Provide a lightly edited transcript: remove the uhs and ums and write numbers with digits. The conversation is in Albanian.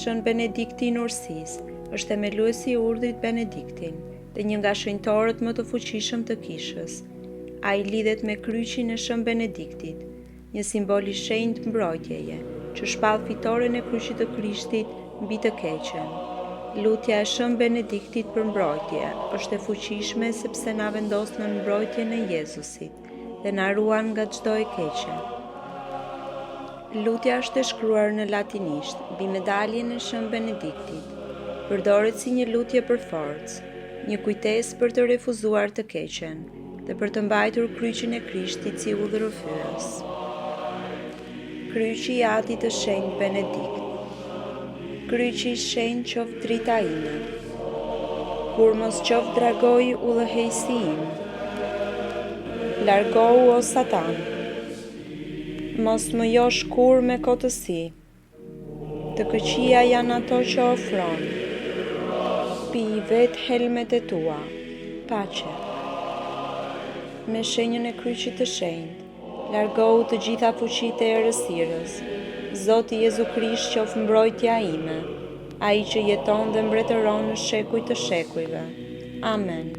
Shën Benediktin Ursis, është themeluesi i urdhrit Benediktin dhe një nga shenjtarët më të fuqishëm të kishës. Ai lidhet me kryqin e Shën Benediktit, një simbol i shenjtë mbrojtjeje, që shpall fitoren e kryqit të Krishtit mbi të keqen. Lutja e Shën Benediktit për mbrojtje është e fuqishme sepse na vendos në mbrojtjen e Jezusit dhe na ruan nga çdo e keqe. Lutja është e shkruar në latinisht mbi medaljen e Shën Benediktit. Përdoret si një lutje për forcë, një kujtesë për të refuzuar të keqen dhe për të mbajtur kryqin e Krishtit si udhërrëfyes. Kryqi i Atit të Shenjtë Benedikt. Kryqi i shenjtë qoft drita ime, kur mos qoft dragoj udhëheqësi im. Largohu o Satan, mos më josh kur me kotësi. Të këqija janë ato që ofron. Pi vet helmet e tua, pace. Me shenjën e kryqit të shenjtë, largohu të gjitha fuqitë e errësirës. Zoti Jezu Krisht qoft mbrojtja ime, ai që jeton dhe mbretëron në shekuj të shekujve. Amen.